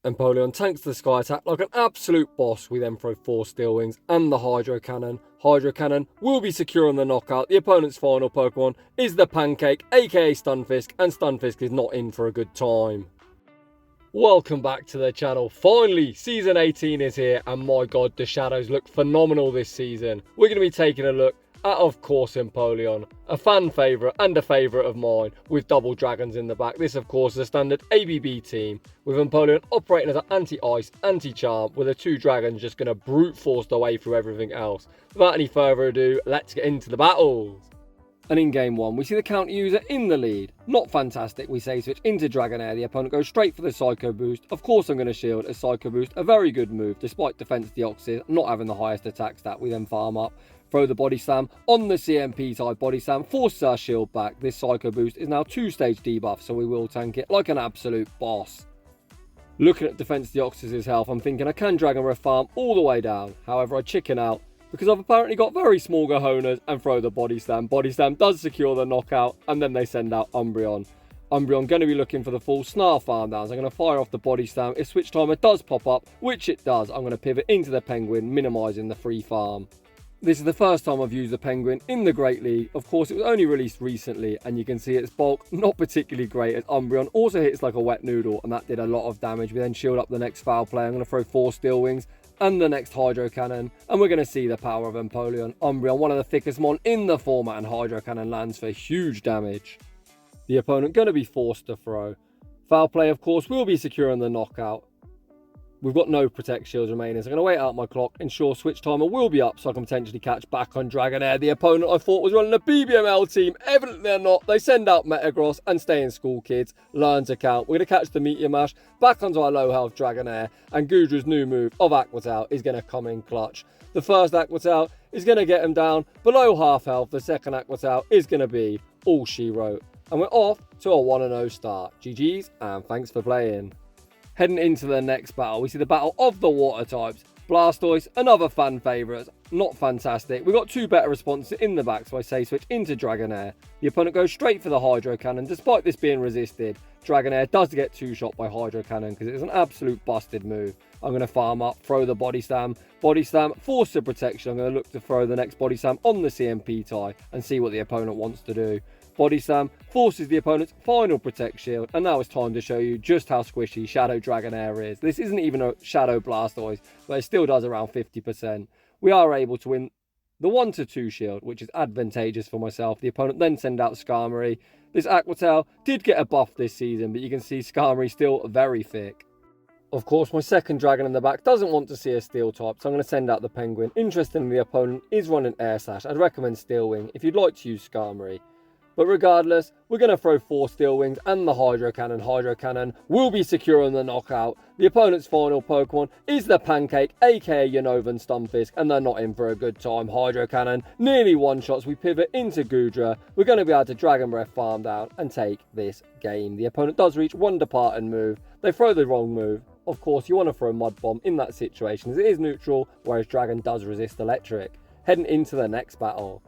Empoleon tanks the Sky Attack like an absolute boss. We then throw 4 Steel Wings and the Hydro Cannon. Hydro Cannon will be secure on the knockout. The opponent's final Pokemon is the Pancake, aka Stunfisk, and Stunfisk is not in for a good time. Welcome back to the channel. Finally, Season 18 is here, and my god, the shadows look phenomenal this season. We're going to be taking a look at, of course, Empoleon, a fan favourite and a favourite of mine, with double dragons in the back. This, of course, is a standard ABB team, with Empoleon operating as an anti-ice, anti-charm, with the 2 dragons just going to brute force their way through everything else. Without any further ado, let's get into the battles. And in game 1, we see the counter user in the lead. Not fantastic, we say switch into Dragonair. The opponent goes straight for the Psycho Boost. Of course I'm going to shield a Psycho Boost, a very good move, despite Defense Deoxys not having the highest attack stat. We then farm up, throw the Body Slam on the CMP type Body Slam, forces our shield back. This Psycho Boost is now 2-stage debuff, so we will tank it like an absolute boss. Looking at Defense Deoxys' health, I'm thinking I can Dragonair farm all the way down. However, I chicken out, because I've apparently got very small cojones and throw the Body Slam. Body Slam does secure the knockout, and then they send out Umbreon. Umbreon going to be looking for the full Snarl farm downs. I'm going to fire off the Body Slam. If Switch Timer does pop up, which it does, I'm going to pivot into the Penguin, minimising the free farm. This is the first time I've used the Penguin in the Great League. Of course, it was only released recently, and you can see its bulk not particularly great, as Umbreon also hits like a wet noodle, and that did a lot of damage. We then shield up the next foul play. I'm going to throw 4 Steel Wings and the next Hydro Cannon, and we're going to see the power of Empoleon. Umbreon, one of the thickest mon in the format, and Hydro Cannon lands for huge damage. The opponent going to be forced to throw. Foul play, of course, will be securing the knockout. We've got no Protect Shields remaining, so I'm going to wait out my clock, ensure Switch Timer will be up so I can potentially catch back on Dragonair. The opponent I thought was running a BBML team, evidently they're not. They send out Metagross and stay in school, kids. Learn to count. We're going to catch the Meteor Mash back onto our low health Dragonair, and Goodra's new move of Aqua Tail is going to come in clutch. The first Aqua Tail is going to get him down below half health. The second Aqua Tail is going to be all she wrote. And we're off to a 1-0 start. GG's, and thanks for playing. Heading into the next battle, we see the battle of the water types. Blastoise, another fan favourite, not fantastic. We've got 2 better responses in the back, so I say switch into Dragonair. The opponent goes straight for the Hydro Cannon, despite this being resisted. Dragonair does get 2-shot by Hydro Cannon because it's an absolute busted move. I'm going to farm up, throw the Body Slam, force the protection. I'm going to look to throw the next Body Slam on the CMP tie and see what the opponent wants to do. Body Slam forces the opponent's final Protect Shield, and now it's time to show you just how squishy Sahdow Dragonair is. This isn't even a Shadow Blastoise, but it still does around 50%. We are able to win the 1-2 shield, which is advantageous for myself. The opponent then send out Skarmory. This Aqua Tail did get a buff this season, but you can see Skarmory still very thick. Of course, my second dragon in the back doesn't want to see a Steel type, so I'm going to send out the Penguin. Interestingly, the opponent is running Air Slash. I'd recommend Steel Wing if you'd like to use Skarmory. But regardless, we're going to throw 4 Steel Wings and the Hydro Cannon. Hydro Cannon will be secure on the knockout. The opponent's final Pokemon is the Pancake, aka Unovan Stunfisk, and they're not in for a good time. Hydro Cannon nearly one-shots. We pivot into Goodra. We're going to be able to Dragon Breath farm down and take this game. The opponent does reach 1 departing move. They throw the wrong move. Of course, you want to throw a Mud Bomb in that situation, as it is neutral, whereas Dragon does resist electric. Heading into the next battle,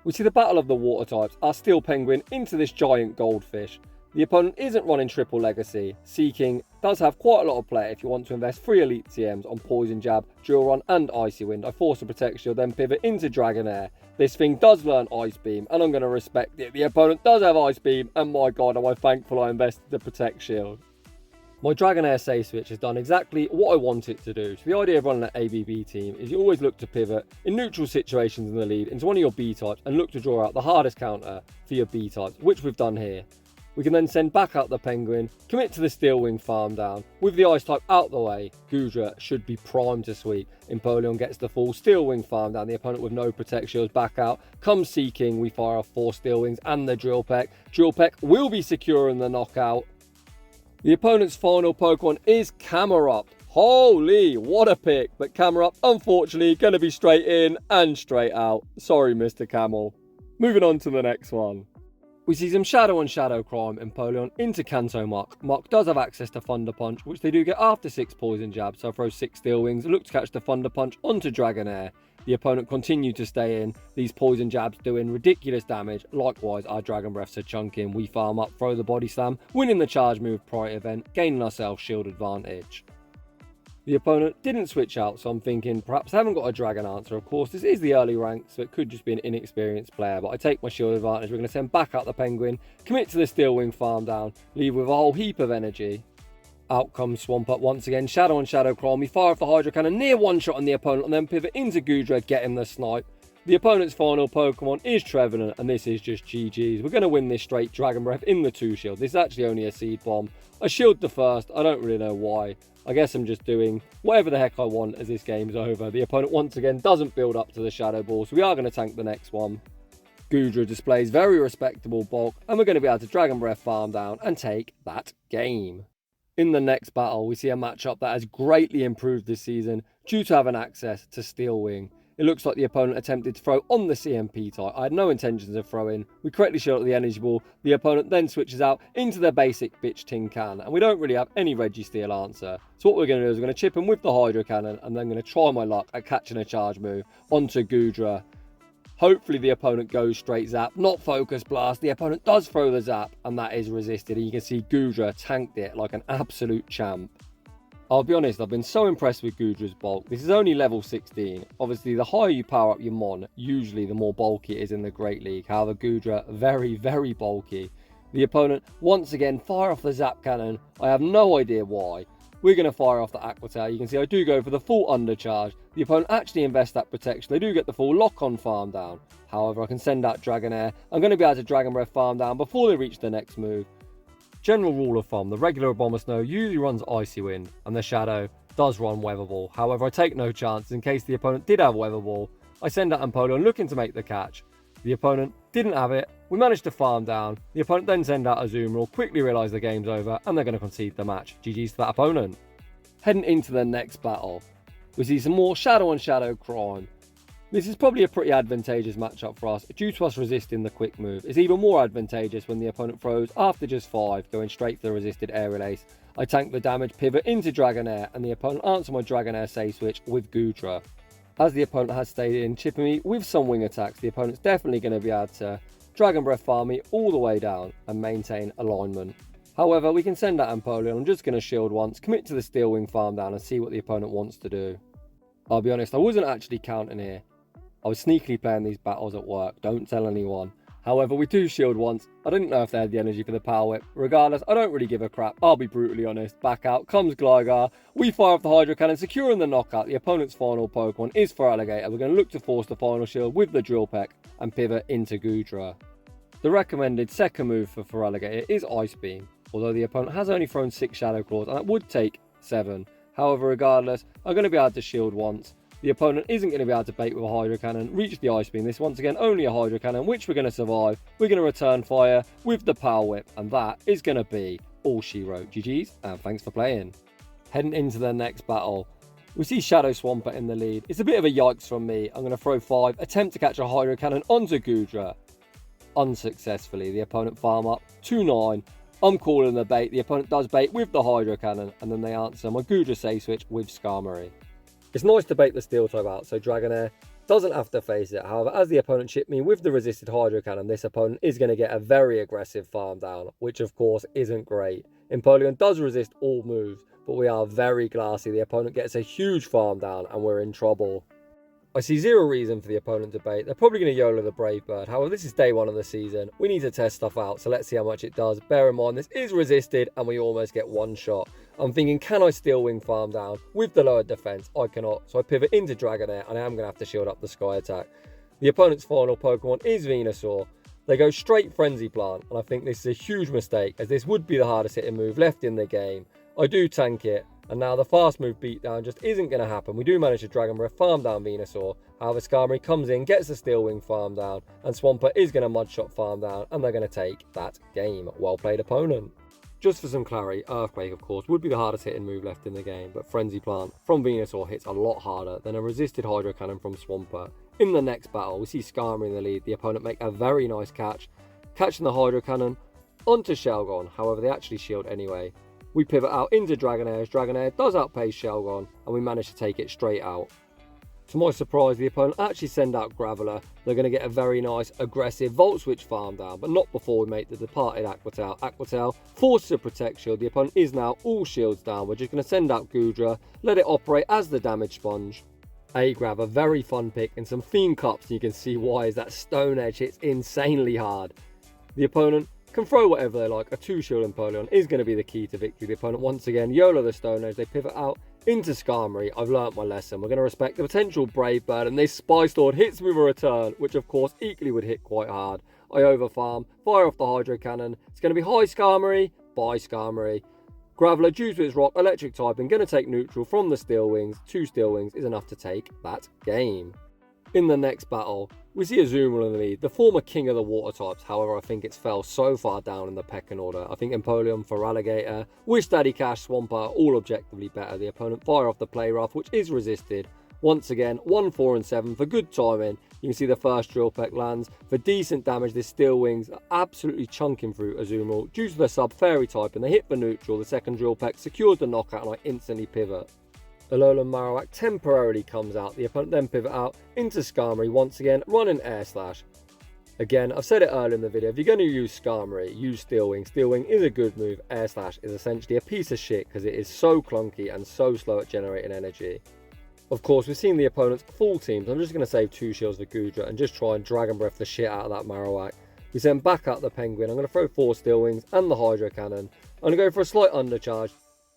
we see the battle of the water types. Our Steel Penguin into this giant goldfish. The opponent isn't running Triple Legacy. Seeking does have quite a lot of play if you want to invest 3 Elite TMs on Poison Jab, Drill Run and Icy Wind. I force a Protect Shield, then pivot into Dragonair. This thing does learn Ice Beam, and I'm going to respect it. The opponent does have Ice Beam, and my god, am I thankful I invested the Protect Shield. My Dragonair save switch has done exactly what I want it to do. So the idea of running an ABB team is you always look to pivot in neutral situations in the lead into one of your B types and look to draw out the hardest counter for your B types, which we've done here. We can then send back out the Penguin, commit to the Steel Wing farm down. With the Ice type out the way, Goodra should be primed to sweep. Empoleon gets the full Steel Wing farm down. The opponent with no Protect Shields back out. Comes Seeking, we fire off 4 Steel Wings and the Drill Peck. Drill Peck will be secure in the knockout. The opponent's final Pokemon is Camerupt. Holy, what a pick. But Camerupt, unfortunately, going to be straight in and straight out. Sorry, Mr. Camel. Moving on to the next one. We see some Shadow on Shadow crime Empoleon into Kanto Marowak. Mark does have access to Thunder Punch, which they do get after 6 Poison Jabs. So I throw 6 Steel Wings, look to catch the Thunder Punch onto Dragonair. The opponent continued to stay in. These Poison Jabs doing ridiculous damage. Likewise, our Dragon Breaths are chunking. We farm up, throw the Body Slam, winning the charge move prior event, gaining ourselves shield advantage. The opponent didn't switch out, so I'm thinking perhaps they haven't got a Dragon answer. Of course, this is the early rank, so it could just be an inexperienced player, but I take my shield advantage. We're going to send back out the Penguin, commit to the Steel Wing farm down, leave with a whole heap of energy. Out comes Swampert once again, Shadow on Shadow Claw. We fire off the Hydro Cannon, near one-shot on the opponent, and then pivot into Goodra, get him the snipe. The opponent's final Pokemon is Trevenant, and this is just GG's. We're going to win this straight Dragon Breath in the 2-shield. This is actually only a Seed Bomb. I shield the first, I don't really know why. I guess I'm just doing whatever the heck I want as this game's over. The opponent once again doesn't build up to the Shadow Ball, so we are going to tank the next one. Goodra displays very respectable bulk, and we're going to be able to Dragon Breath farm down and take that game. In the next battle, we see a matchup that has greatly improved this season due to having access to Steel Wing. It looks like the opponent attempted to throw on the CMP type. I had no intentions of throwing. We correctly shot at the energy ball. The opponent then switches out into the basic bitch tin can. And we don't really have any Registeel answer. So what we're going to do is we're going to chip him with the Hydro Cannon. And then going to try my luck at catching a charge move onto Goodra. Hopefully the opponent goes straight Zap, not Focus Blast. The opponent does throw the Zap and that is resisted. And you can see Goodra tanked it like an absolute champ. I'll be honest, I've been so impressed with Goodra's bulk. This is only level 16. Obviously, the higher you power up your Mon, usually the more bulky it is in the Great League. However, Goodra, very, very bulky. The opponent, once again, fire off the Zap Cannon. I have no idea why. We're going to fire off the Aqua Tail. You can see I do go for the full undercharge. The opponent actually invests that protection. They do get the full lock-on farm down. However, I can send out Dragonair. I'm going to be able to Dragon Breath farm down before they reach the next move. General rule of thumb, the regular Abomasnow usually runs Icy Wind, and the Shadow does run Weather Ball. However, I take no chances in case the opponent did have Weather Ball. I send out Empoleon looking to make the catch. The opponent didn't have it. We managed to farm down. The opponent then send out Azumarill, quickly realise the game's over, and they're going to concede the match. GG's to that opponent. Heading into the next battle, we see some more Shadow on Shadow crime. This is probably a pretty advantageous matchup for us, due to us resisting the quick move. It's even more advantageous when the opponent throws after just 5, going straight for the resisted Aerial Ace. I tank the damage, pivot into Dragonair, and the opponent answers my Dragonair save switch with Goodra. As the opponent has stayed in, chipping me with some wing attacks, the opponent's definitely going to be able to Dragon Breath farm me all the way down and maintain alignment. However, we can send out Empoleon. I'm just going to shield once, commit to the Steel Wing farm down and see what the opponent wants to do. I'll be honest, I wasn't actually counting here. I was sneakily playing these battles at work, don't tell anyone. However, we do shield once. I didn't know if they had the energy for the Power Whip. Regardless, I don't really give a crap, I'll be brutally honest. Back out comes Gligar. We fire off the Hydro Cannon, securing the knockout. The opponent's final Pokemon is Feraligatr. We're going to look to force the final shield with the Drill Peck and pivot into Goodra. The recommended second move for Feraligatr is Ice Beam, although the opponent has only thrown 6 Shadow Claws and that would take 7. However, regardless, I'm going to be able to shield once. The opponent isn't going to be able to bait with a Hydro Cannon, reach the Ice Beam. This once again only a Hydro Cannon, which we're going to survive. We're going to return fire with the Power Whip, and that is going to be all she wrote. GG's, and thanks for playing. Heading into the next battle, we see Shadow Swampert in the lead. It's a bit of a yikes from me. I'm going to throw 5, attempt to catch a Hydro Cannon onto Goodra. Unsuccessfully, the opponent farm up 2-9. I'm calling the bait. The opponent does bait with the Hydro Cannon, and then they answer my Goodra save switch with Skarmory. It's nice to bait the Steel type out, so Dragonair doesn't have to face it. However, as the opponent chipped me with the resisted Hydro Cannon, this opponent is going to get a very aggressive farm down, which of course isn't great. Empoleon does resist all moves, but we are very glassy. The opponent gets a huge farm down and we're in trouble. I see zero reason for the opponent to bait. They're probably going to YOLO the Brave Bird. However, this is day 1 of the season. We need to test stuff out, so let's see how much it does. Bear in mind, this is resisted and we almost get one shot. I'm thinking, can I Steel Wing farm down with the lowered defense? I cannot, so I pivot into Dragonair and I am going to have to shield up the Sky Attack. The opponent's final Pokemon is Venusaur. They go straight Frenzy Plant, and I think this is a huge mistake, as this would be the hardest hitting move left in the game. I do tank it, and now the fast move beatdown just isn't going to happen. We do manage to Dragon Breath farm down Venusaur. However, Skarmory comes in, gets the Steel Wing farm down, and Swampert is going to Mudshot farm down, and they're going to take that game. Well played, opponent. Just for some clarity, Earthquake, of course, would be the hardest hitting move left in the game, but Frenzy Plant from Venusaur hits a lot harder than a resisted Hydro Cannon from Swampert. In the next battle, we see Skarmory in the lead. The opponent make a very nice catch, catching the Hydro Cannon onto Shelgon. However, they actually shield anyway. We pivot out into Dragonair as Dragonair does outpace Shelgon, and we manage to take it straight out. To my surprise, the opponent actually send out Graveler. They're going to get a very nice, aggressive Volt Switch farm down, but not before we make the departed Aqua Tail. Aqua Tail forces a Protect Shield. The opponent is now all shields down. We're just going to send out Goodra, let it operate as the damage sponge. A-Grav, a very fun pick in some Fiend Cups, and you can see why, as that Stone Edge hits insanely hard. The opponent can throw whatever they like. A 2-shield Empoleon is going to be the key to victory. The opponent once again YOLO the Stone Edge. They pivot out into Skarmory. I've learnt my lesson. We're going to respect the potential Brave Bird, and this Spy Sword hits me with a return, which of course equally would hit quite hard. I overfarm, fire off the Hydro Cannon. It's going to be high Skarmory, bye Skarmory. Graveler, due to its rock electric typing, going to take neutral from the Steel Wings. 2 Steel Wings is enough to take that game. In the next battle, we see Azumarill in the lead, the former king of the water types. However, I think it's fell so far down in the pecking order. I think Empoleon, Feraligatr, Wish Daddy Cash, Swampert are all objectively better. The opponent fire off the Play Rough, which is resisted. Once again, 1, 4 and 7 for good timing. You can see the first Drill Peck lands. For decent damage, this Steel Wings are absolutely chunking through Azumarill. Due to the sub Fairy type and they hit for neutral, the second Drill Peck secures the knockout and I instantly pivot. Alolan Marowak temporarily comes out. The opponent then pivot out into Skarmory once again, running Air Slash. Again, I've said it earlier in the video, if you're going to use Skarmory, use Steel Wing. Steel Wing is a good move. Air Slash is essentially a piece of shit because it is so clunky and so slow at generating energy. Of course, we've seen the opponent's full team, so I'm just going to save 2 shields for Goodra and just try and Dragon Breath the shit out of that Marowak. We send back out the Penguin. I'm going to throw 4 Steel Wings and the Hydro Cannon. I'm going to go for a slight undercharge.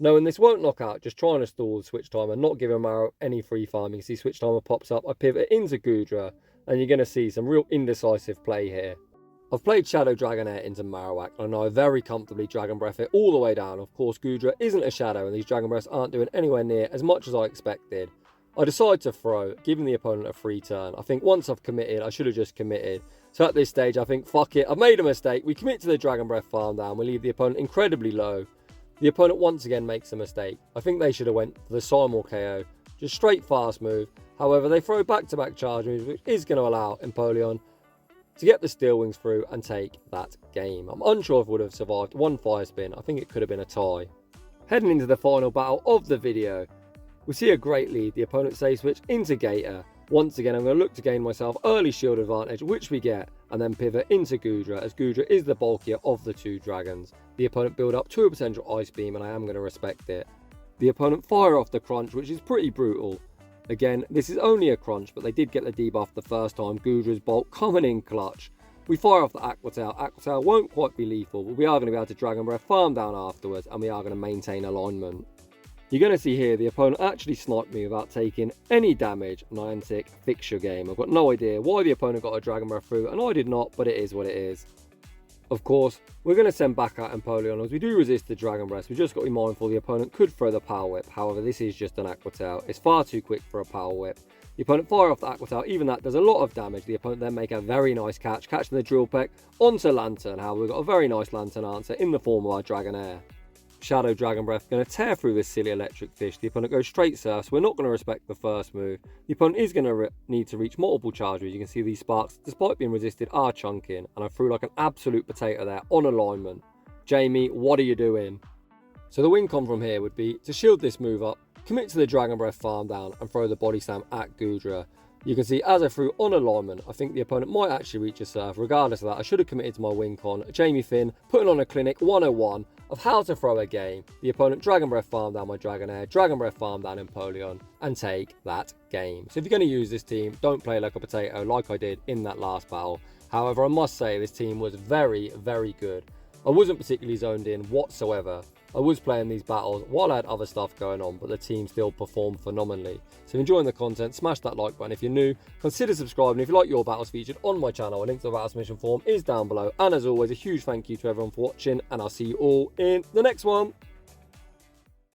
Knowing this won't knock out, just trying to stall the Switch Timer, not giving Marrow any free farm. You can see Switch Timer pops up, I pivot into Goodra, and you're going to see some real indecisive play here. I've played Sahdow Dragonair into Marowak, and I know I very comfortably Dragon Breath it all the way down. Of course, Goodra isn't a Shadow, and these Dragon Breaths aren't doing anywhere near as much as I expected. I decide to throw, giving the opponent a free turn. I think once I've committed, I should have just committed. So at this stage, I think, fuck it, I've made a mistake. We commit to the Dragon Breath farm down, we leave the opponent incredibly low. The opponent once again makes a mistake. I think they should have went for the Simul KO. Just straight fast move. However, they throw back-to-back charge moves, which is going to allow Empoleon to get the Steel Wings through and take that game. I'm unsure if it would have survived one fire spin. I think it could have been a tie. Heading into the final battle of the video, we see a great lead. The opponent safe switch into Gator. Once again, I'm going to look to gain myself early shield advantage, which we get, and then pivot into Goodra, as Goodra is the bulkier of the 2 dragons. The opponent build up to a potential Ice Beam, and I am going to respect it. The opponent fire off the Crunch, which is pretty brutal. Again, this is only a Crunch, but they did get the debuff the first time. Goodra's Bolt coming in clutch. We fire off the Aqua Tail. Aqua Tail won't quite be lethal, but we are going to be able to Dragon Breath farm down afterwards, and we are going to maintain alignment. You're going to see here the opponent actually sniped me without taking any damage. Niantic, fix your game. I've got no idea why the opponent got a Dragon Breath through, and I did not, but it is what it is. Of course, we're going to send back out Empoleon as we do resist the Dragon Breath. We've just got to be mindful the opponent could throw the Power Whip. However, this is just an Aqua Tail. It's far too quick for a Power Whip. The opponent fire off the Aqua Tail. Even that does a lot of damage. The opponent then make a very nice catch, catching the Drill Peck onto Lantern. However, we've got a very nice Lantern answer in the form of our Dragonair. Shadow Dragon Breath going to tear through this silly electric fish. The opponent goes straight surf, so we're not going to respect the first move. The opponent is going to need to reach multiple charges. You can see these sparks, despite being resisted, are chunking, and I threw like an absolute potato there on alignment. Jamie, what are you doing? So the win con from here would be to shield this move up, commit to the Dragon Breath farm down, and throw the Body Slam at Goodra. You can see as I threw on alignment, I think the opponent might actually reach a surf. Regardless of that, I should have committed to my win con. Jamie Finn putting on a clinic 101 of how to throw a game. The opponent Dragon Breath farm down my Dragonair, Dragon Breath farm down Empoleon, and take that game. So if you're going to use this team, don't play like a potato like I did in that last battle. However, I must say this team was very, very good. I wasn't particularly zoned in whatsoever. I was playing these battles while I had other stuff going on, but the team still performed phenomenally. So if you're enjoying the content, smash that like button. If you're new, consider subscribing. If you like your battles featured on my channel, a link to the battle submission form is down below. And as always, a huge thank you to everyone for watching, and I'll see you all in the next one.